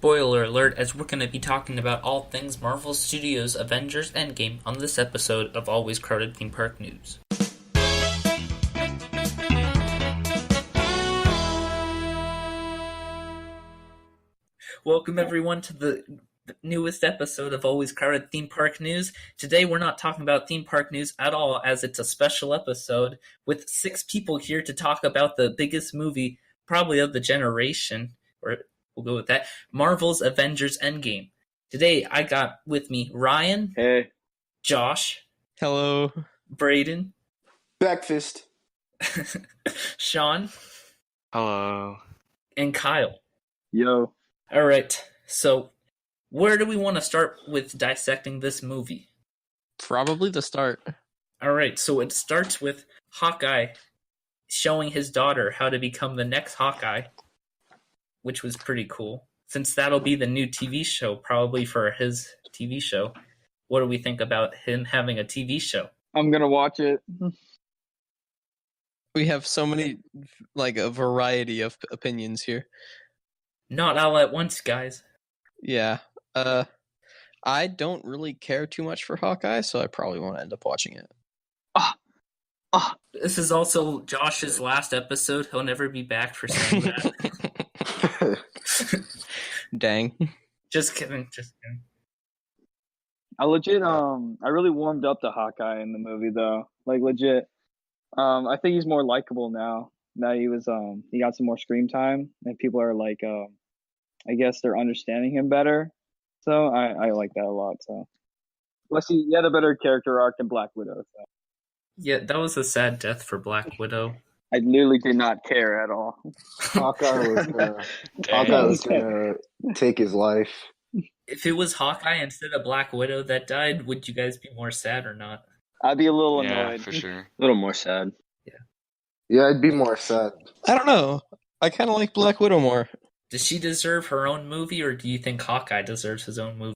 spoiler alert, as we're going to be talking about all things Marvel Studios' Avengers Endgame on this episode of Always Crowded Theme Park News. Welcome everyone to the newest episode of Always Crowded Theme Park News. Today we're not talking about theme park news at all, as it's a special episode with 6 people here to talk about the biggest movie probably of the generation, or we'll go with that, Marvel's Avengers Endgame. Today I got with me Ryan. Hey. Josh. Hello. Braden. Breakfast. Sean. Hello. And Kyle. Yo. All right, so where do we want to start with dissecting this movie? Probably the start. All right, so it starts with Hawkeye showing his daughter how to become the next Hawkeye, which was pretty cool, since that'll be the new TV show, probably for his TV show. What do we think about him having a TV show? I'm going to watch it. We have so many, a variety of opinions here. Not all at once, guys. Yeah. I don't really care too much for Hawkeye, so I probably won't end up watching it. This is also Josh's last episode. He'll never be back for saying that. Dang. Just kidding. I really warmed up to Hawkeye in the movie, though. Legit. I think he's more likable now. Now he got some more screen time, and people are I guess they're understanding him better. So I like that a lot. So plus he had a better character arc than Black Widow. So. Yeah, that was a sad death for Black Widow. I literally did not care at all. Hawkeye was gonna take his life. If it was Hawkeye instead of Black Widow that died, would you guys be more sad or not? I'd be a little annoyed. Yeah, for sure. A little more sad. Yeah, I'd be more sad. I don't know. I kind of like Black Widow more. Does she deserve her own movie, or do you think Hawkeye deserves his own movie?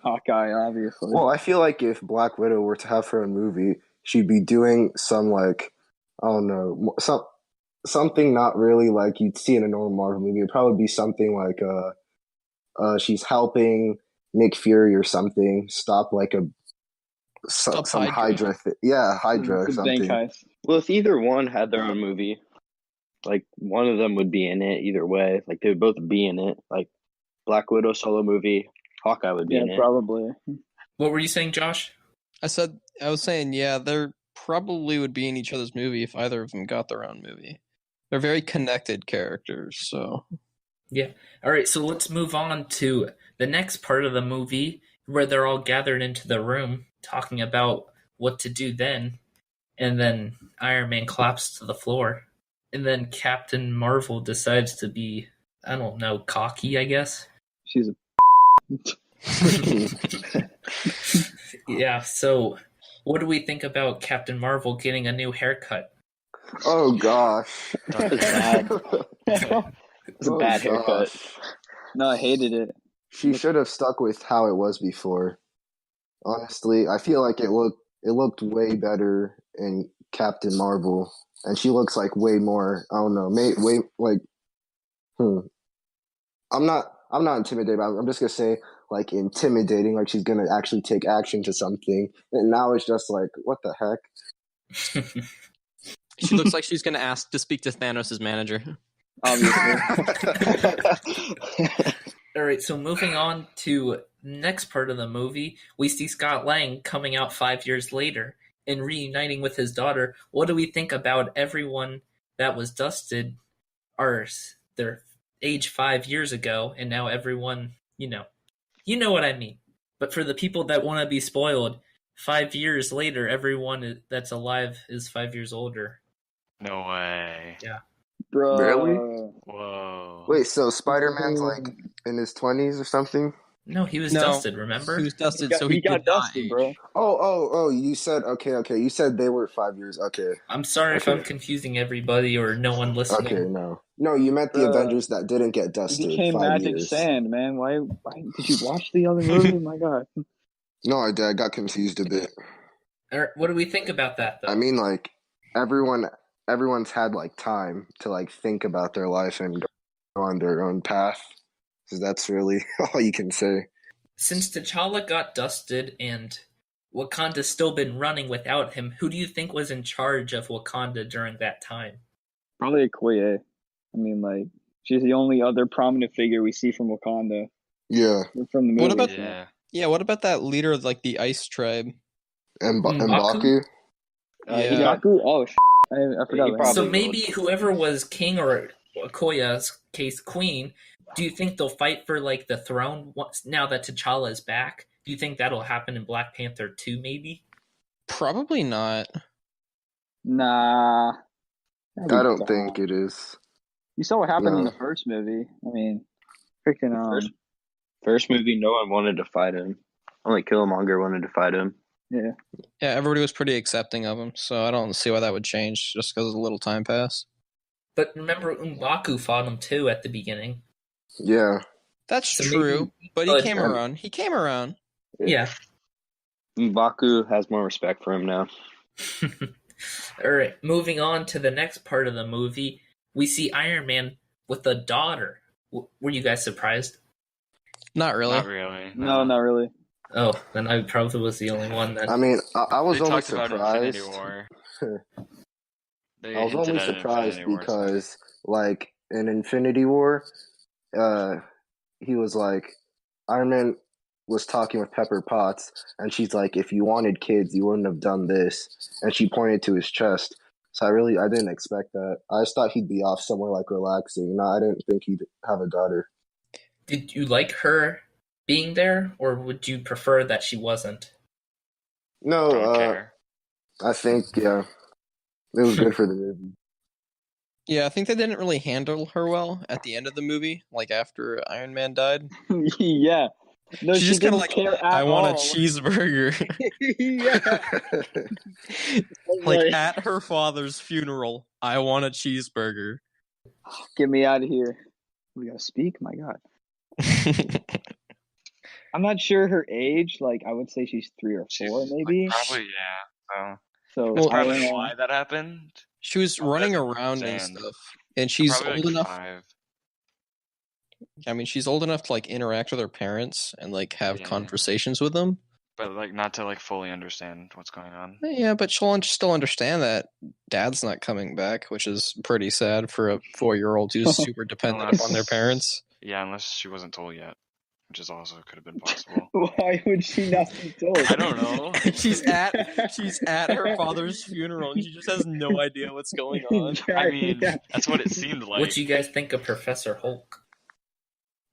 Hawkeye, obviously. Well, I feel like if Black Widow were to have her own movie, she'd be doing some I don't know, something not really like you'd see in a normal Marvel movie. It'd probably be something like she's helping Nick Fury or something stop some Hydra. Hydra or something. Well, if either one had their own movie, one of them would be in it either way. They would both be in it. Black Widow solo movie, Hawkeye would be in it. Probably. What were you saying, Josh? I was saying, yeah, they probably would be in each other's movie if either of them got their own movie. They're very connected characters, so. Yeah. All right, so let's move on to the next part of the movie where they're all gathered into the room talking about what to do then. And then Iron Man collapses to the floor. And then Captain Marvel decides to be, I don't know, cocky, I guess. She's a Yeah, so what do we think about Captain Marvel getting a new haircut? Oh gosh, That was bad. It's a bad haircut. No, I hated it. She should have stuck with how it was before. Honestly, I feel like it looked way better in Captain Marvel, and she looks way more. I don't know, I'm not intimidated. I'm just gonna say intimidating. She's gonna actually take action to something, and now it's just what the heck. She looks like she's going to ask to speak to Thanos' manager. Obviously. All right, so moving on to next part of the movie, we see Scott Lang coming out 5 years later and reuniting with his daughter. What do we think about everyone that was dusted their age 5 years ago, and now everyone, you know what I mean. But for the people that want to be spoiled, 5 years later, everyone that's alive is 5 years older. No way. Yeah. Bro. Really? Whoa. Wait, so Spider-Man's in his 20s or something? No, he was No. dusted, remember? He was dusted, He so he got did not dusted, age. bro. Oh, you said, okay. You said they were 5 years. Okay. I'm sorry if Okay. I'm confusing everybody or no one listening. Okay, no. No, you meant the Avengers that didn't get dusted. He became 5 Magic years. Sand, man. Why did you watch the other movie? My God. No, I did. I got confused a bit. What do we think about that, though? I mean, everyone's had time to think about their life and go on their own path. because that's really all you can say. Since T'Challa got dusted and Wakanda's still been running without him, who do you think was in charge of Wakanda during that time? Probably Okoye. I mean, like, she's the only other prominent figure we see from Wakanda Yeah, from the movie. What about Yeah. what about that leader of like the Ice Tribe? and M'Baku? Mbaku. Yeah. M'Baku? Oh, I forgot. He about probably So him. maybe whoever was king or Okoya's case queen, do you think they'll fight for like the throne now that T'Challa is back? Do you think that'll happen in Black Panther 2 maybe? Probably not. Nah. That'd be I don't dumb. think it is. You saw what happened in No. the first movie. I mean, freaking First movie, no one wanted to fight him. Only Killmonger wanted to fight him. yeah. Yeah, everybody was pretty accepting of him, so I don't see why that would change just because a little time passed. But remember, M'Baku fought him too at the beginning. Yeah, That's So true, maybe- but he but- came around. He came around. Yeah. M'Baku has more respect for him now. All right, moving on to the next part of the movie, we see Iron Man with a daughter. Were you guys surprised? Not really. Not really. No, not really. Oh, then I probably was the only one then. I mean, I was They only talked about surprised. Infinity War. They I was hinted only at surprised Infinity War stuff. because, like, in Infinity War, he was like, Iron Man was talking with Pepper Potts, and she's like, if you wanted kids, you wouldn't have done this. And she pointed to his chest. So I didn't expect that. I just thought he'd be off somewhere, like, relaxing. No, I didn't think he'd have a daughter. Did you like her being there, or would you prefer that she wasn't? No, I don't care. I think, yeah, it was good for the movie. Yeah, I think they didn't really handle her well at the end of the movie, like after Iron Man died. Yeah. No, She she just kinda didn't like, care at I want a all. cheeseburger. Yeah. Like at her father's funeral, I want a cheeseburger. Get me out of here. We gotta speak? My God. I'm not sure her age. Like, I would say she's 3 or 4, maybe. Probably, yeah. So Well, I Probably don't know. why that happened. She was Probably running doesn't around and understand. stuff, and she's Probably old like enough. 5. I mean, she's old enough to like interact with her parents and like have Yeah. conversations with them. But like not to like fully understand what's going on. Yeah, but she'll still understand that Dad's not coming back, which is pretty sad for a 4-year-old who's super dependent upon their parents. Yeah, unless she wasn't told yet, which is also could have been possible. Why would she not be told? I don't know. she's at her father's funeral and she just has no idea what's going on. I mean, Yeah. that's what it seemed like. What'd you guys think of Professor Hulk?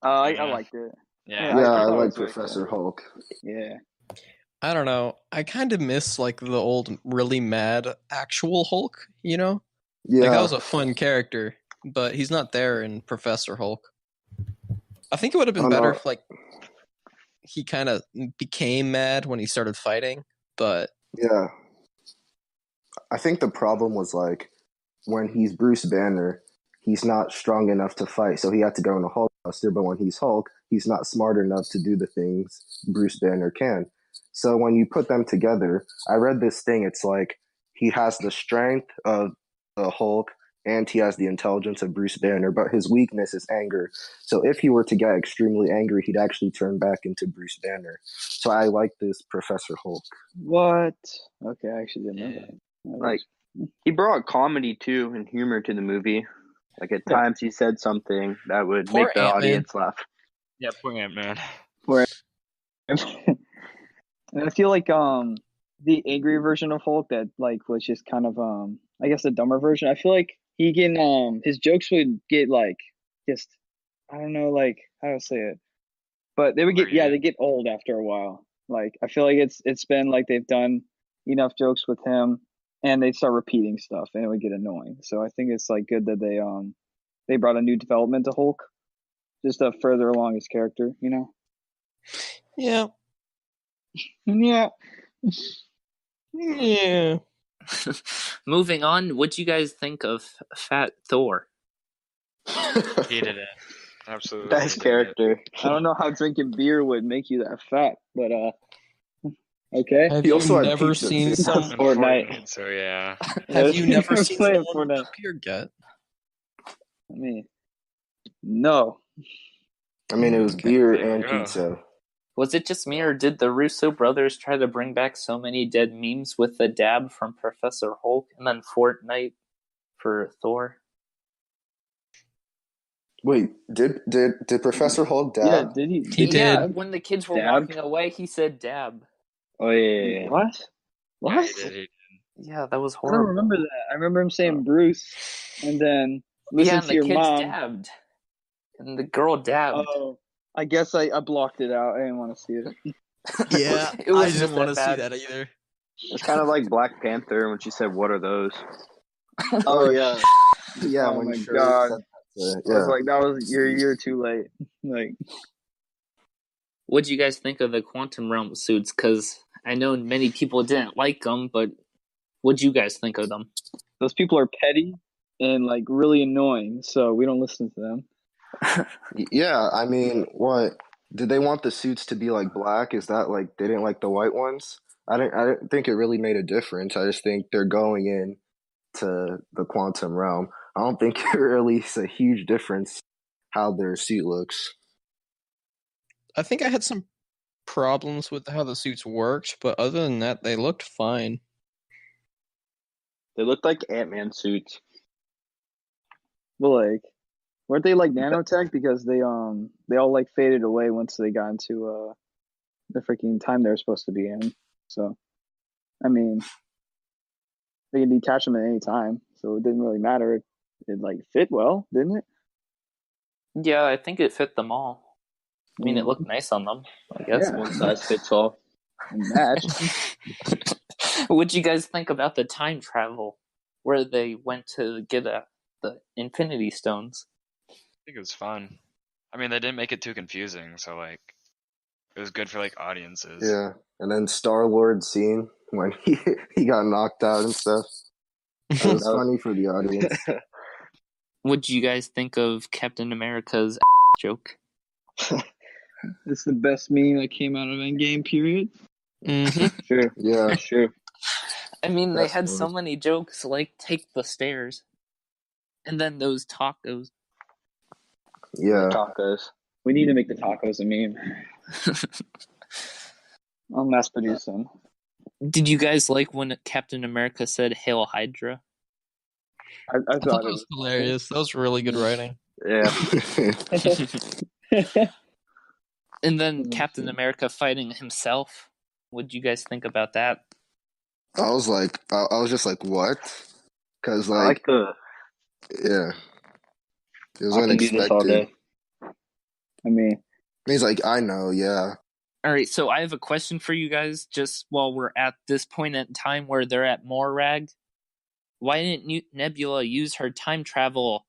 I Yeah. liked it. Yeah. Yeah, I I thought it like was very Professor cool. Hulk. Yeah. I don't know. I kind of miss like the old really mad actual Hulk, you know? Yeah, Like that was a fun character, but he's not there in Professor Hulk. I think it would have been Oh, better no. if like he kind of became mad when he started fighting, but yeah. I think the problem was like when he's Bruce Banner, he's not strong enough to fight, so he had to go into Hulkbuster. But when he's Hulk, he's not smart enough to do the things Bruce Banner can. So when you put them together, I read this thing. It's like he has the strength of the Hulk and he has the intelligence of Bruce Banner, but his weakness is anger. So if he were to get extremely angry, he'd actually turn back into Bruce Banner. So I like this Professor Hulk. What? Okay, I actually didn't know Yeah. that. Like, he brought comedy too and humor to the movie. Like at Yeah. times he said something that would Poor make the Ant-Man. audience laugh. Yeah, poor Ant-Man. And I feel like the angry version of Hulk that like was just kind of I guess the dumber version. I feel like he can his jokes would get like just I don't know like how to say it, but they would get Rated. they get old after a while. Like I feel like it's been like they've done enough jokes with him and they start repeating stuff and it would get annoying. So I think it's like good that they brought a new development to Hulk just to further along his character, you know. yeah. Yeah. Yeah. Moving on, what'd you guys think of Fat Thor? Hated it. Absolutely. Best hated character. I don't know how drinking beer would make you that fat, but okay. Have He you also had never pizza, seen too. it. some? And Fortnite. So yeah. Have you never I'm seen playing someone Fortnite. with a beer gut? I mean, no. I mean, it was Okay. beer There you and go. pizza. Was it just me, or did the Russo brothers try to bring back so many dead memes with the dab from Professor Hulk and then Fortnite for Thor? Wait, did Professor Hulk Yeah, dab? did he? He Yeah, did. when the kids were Dabbed? walking away, he said dab. Oh yeah. What? Yeah, What? he did. Yeah, that was I don't horrible. remember that. I remember him saying Bruce, and then listen Yeah, and to the your kids mom. dabbed. And the girl dabbed. Oh, I guess I blocked it out. I didn't want to see it. Yeah, It was I just didn't want to that see bad. that either. It's kind of like Black Panther when she said, "What are those?" Oh yeah, yeah. Oh When my Shuri god! said that, I was yeah. like, that was you're too late. Like, What'd you guys think of the Quantum Realm suits? Because I know many people didn't like them, but what'd you guys think of them? those people are petty and like really annoying, so we don't listen to them. Yeah, I mean, what did they want the suits to be like black? Is that like they didn't like the white ones? I didn't think it really made a difference. I just think they're going in to the quantum realm. I don't think it really is a huge difference how their suit looks. I think I had some problems with how the suits worked, but other than that, they looked fine. They looked like Ant-Man suits. But like, weren't they like nanotech because they all like faded away once they got into the freaking time they're supposed to be in. So, I mean, they can detach them at any time, so it didn't really matter. It like fit well, didn't it? Yeah, I think it fit them all. I mean, it Mm, looked nice on them, I guess. Yeah. One size fits all. and matched. What'd you guys think about the time travel where they went to get the Infinity Stones? I think it was fun. I mean, they didn't make it too confusing, so like, it was good for like audiences. Yeah, and then Star-Lord scene when he got knocked out and stuff. That was funny for the audience. What'd you guys think of Captain America's joke? It's the best meme that came out of Endgame. Period. Mm-hmm. Sure. Yeah, Sure. I mean, they that's had so funny. many jokes like take the stairs, and then those tacos. Yeah, Tacos. We need to make the tacos a meme. I'll mass produce them. Did you guys like when Captain America said "Hail Hydra"? I I thought thought that was hilarious. That was really good writing. Yeah. it was. And then Captain America fighting himself. What do you guys think about that? I was just like, what? Because I like the. yeah, it was I can do this all unexpected. day. I mean, He's like, I know, yeah. All right, so I have a question for you guys. Just while we're at this point in time where they're at Morag, why didn't Nebula use her time travel?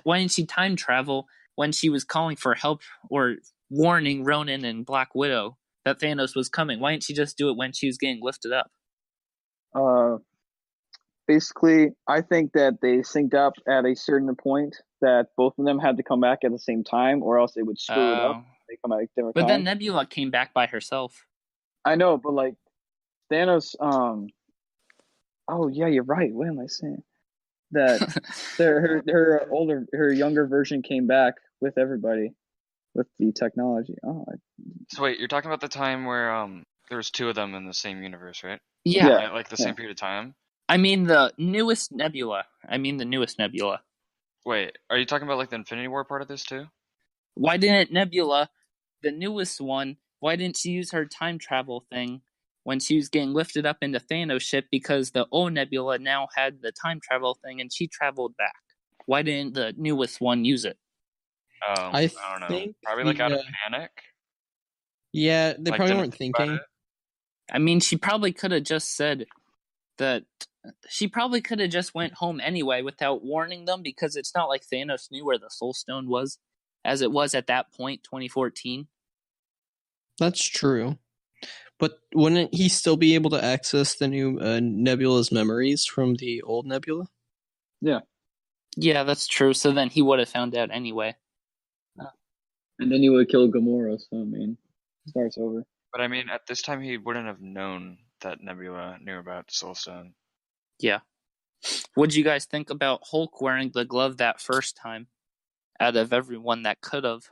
Why didn't she time travel when she was calling for help or warning Ronan and Black Widow that Thanos was coming? Why didn't she just do it when she was getting lifted up? basically, I think that they synced up at a certain point that both of them had to come back at the same time, or else it would screw it up. They come out at different But then times. Nebula came back by herself. I know, but like Thanos. Oh yeah, you're right. What am I saying? That her younger version came back with everybody with the technology. So wait, you're talking about the time where there was two of them in the same universe, right? Yeah. At like the same period of time. I mean the newest Nebula. Wait, are you talking about like the Infinity War part of this too? Why didn't Nebula, the newest one, why didn't she use her time travel thing when she was getting lifted up into Thanos' ship, because the old Nebula now had the time travel thing and she traveled back? Why didn't the newest one use it? I don't know. think Probably like out of panic. Yeah, they Like, probably didn't weren't think about thinking. it. I mean, she probably could have just said that. She probably could have just went home anyway without warning them, because it's not like Thanos knew where the Soul Stone was, as it was at that point, 2014. That's true. But wouldn't he still be able to access the new Nebula's memories from the old Nebula? Yeah, that's true. So then he would have found out anyway. And then he would kill Gamora. So I mean, starts over. But I mean, at this time, he wouldn't have known that Nebula knew about Soulstone. Yeah. What'd you guys think about Hulk wearing the glove that first time, out of everyone that could have?